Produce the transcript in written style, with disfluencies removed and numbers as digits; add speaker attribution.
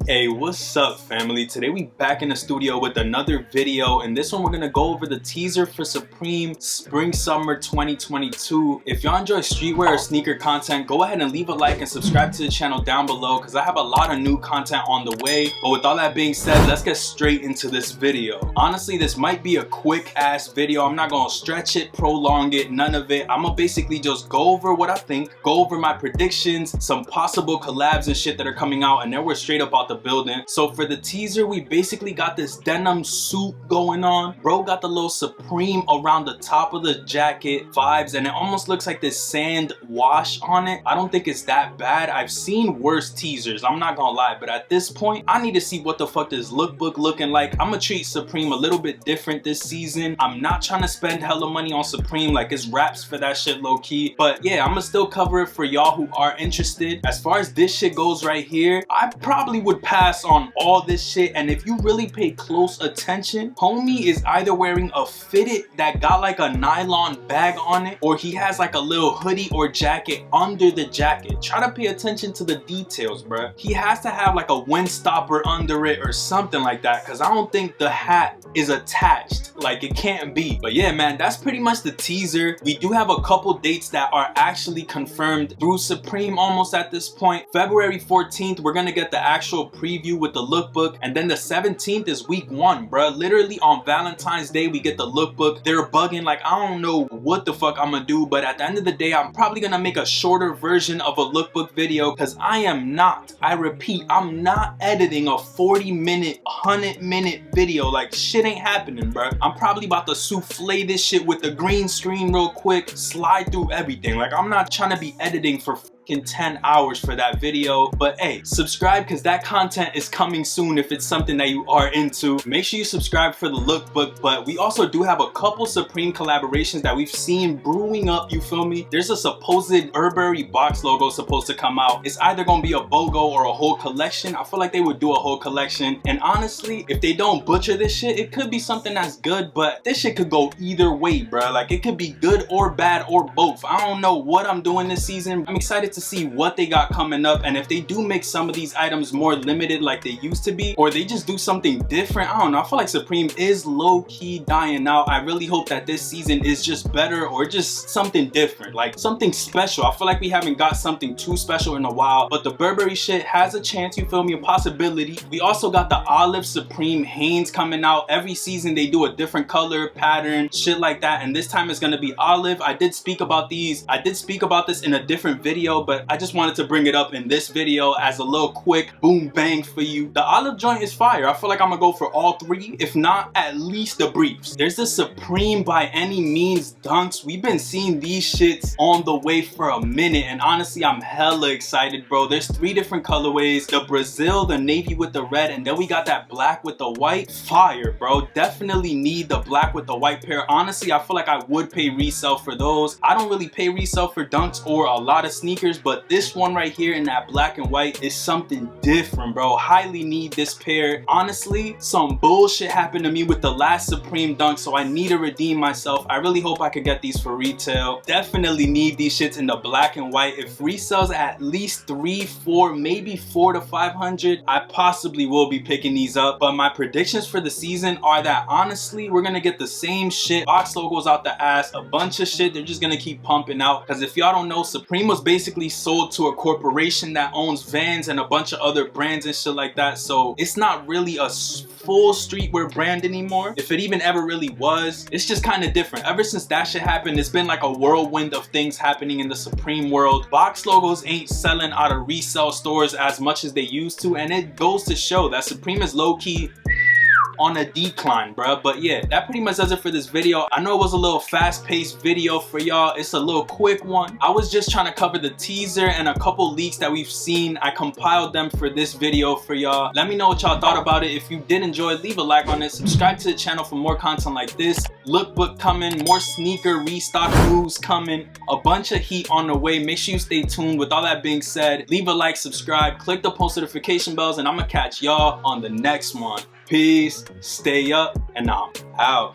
Speaker 1: Hey, what's up family? Today we back in the studio with another video, and this one we're gonna go over the teaser for Supreme Spring Summer 2022. If y'all enjoy streetwear or sneaker content, go ahead and leave a like and subscribe to the channel down below because I have a lot of new content on the way. But with all that being said, let's get straight into this video. Honestly, this might be a quick ass video. I'm not gonna stretch it, prolong it, none of it. I'm gonna basically just go over what I think, go over my predictions, some possible collabs and shit that are coming out, and then we're straight up out the building. So for the teaser, we basically got this denim suit going on. Bro got the little Supreme around the top of the jacket vibes, and it almost looks like this sand wash on it. I don't think it's that bad. I've seen worse teasers, I'm not gonna lie, but at this point I need to see what the fuck this lookbook looking like. I'm gonna treat Supreme a little bit different this season. I'm not trying to spend hella money on Supreme, like it's raps for that shit low key, but yeah, I'm gonna still cover it for y'all who are interested. As far as this shit goes right here, I probably would pass on all this shit, and if you really pay close attention, homie is either wearing a fitted that got like a nylon bag on it, or he has like a little hoodie or jacket under the jacket. Try to pay attention to the details, bruh. He has to have like a wind stopper under it or something like that, because I don't think the hat is attached, like it can't be. But yeah man, that's pretty much the teaser. We do have a couple dates that are actually confirmed through Supreme almost at this point. February 14th we're gonna get the actual preview with the lookbook, and then the 17th is week 1, bruh. Literally on Valentine's Day we get the lookbook. They're bugging, like I don't know what the fuck I'm gonna do, but at the end of the day I'm probably gonna make a shorter version of a lookbook video, because I repeat, I'm not editing a 40-minute 100-minute video. Like shit ain't happening, bruh. I'm probably about to souffle this shit with the green screen real quick, slide through everything. Like I'm not trying to be editing for 10 hours for that video. But hey, subscribe because that content is coming soon if it's something that you are into. Make sure you subscribe for the lookbook. But we also do have a couple Supreme collaborations that we've seen brewing up, you feel me? There's a supposed Burberry box logo supposed to come out. It's either gonna be a BOGO or a whole collection. I feel like they would do a whole collection, and honestly, if they don't butcher this shit, it could be something that's good, but this shit could go either way, bruh. Like it could be good or bad or both. I don't know what I'm doing this season. I'm excited to see what they got coming up, and if they do make some of these items more limited like they used to be, or they just do something different, I don't know. I feel like Supreme is low-key dying out. I really hope that this season is just better, or just something different, like something special. I feel like we haven't got something too special in a while, but the Burberry shit has a chance, you feel me, a possibility. We also got the olive Supreme Hanes coming out. Every season they do a different color pattern, shit like that, and this time it's gonna be olive. I did speak about these. I did speak about this in a different video, but I just wanted to bring it up in this video as a little quick boom bang for you. The olive joint is fire. I feel like I'm gonna go for all three, if not at least the briefs. There's the Supreme By Any Means dunks. We've been seeing these shits on the way for a minute, and honestly I'm hella excited, bro. There's 3 different colorways: the Brazil, the navy with the red, and then we got that black with the white. Fire, bro. Definitely need the black with the white pair. Honestly, I feel like I would pay resale for those. I don't really pay resale for dunks or a lot of sneakers, but this one right here in that black and white is something different, bro. Highly need this pair. Honestly, some bullshit happened to me with the last Supreme dunk, so I need to redeem myself. I really hope I could get these for retail. Definitely need these shits in the black and white. If resales at least 3, 4, maybe 4 to 500, I possibly will be picking these up. But my predictions for the season are that honestly we're gonna get the same shit, box logos out the ass, a bunch of shit. They're just gonna keep pumping out, because if y'all don't know, Supreme was basically sold to a corporation that owns Vans and a bunch of other brands and shit like that, so it's not really a full streetwear brand anymore. If it even ever really was, it's just kind of different. Ever since that shit happened, it's been like a whirlwind of things happening in the Supreme world. Box logos ain't selling out of resale stores as much as they used to, and it goes to show that Supreme is low-key on a decline, bruh. But yeah, that pretty much does it for this video. I know it was a little fast-paced video for y'all. It's a little quick one. I was just trying to cover the teaser and a couple leaks that we've seen. I compiled them for this video for y'all. Let me know what y'all thought about it. If you did enjoy, leave a like on it. Subscribe to the channel for more content like this. Lookbook coming, more sneaker restock news coming, a bunch of heat on the way. Make sure you stay tuned. With all that being said, leave a like, subscribe, click the post notification bells, and I'm gonna catch y'all on the next one. Peace, stay up, and I'm out.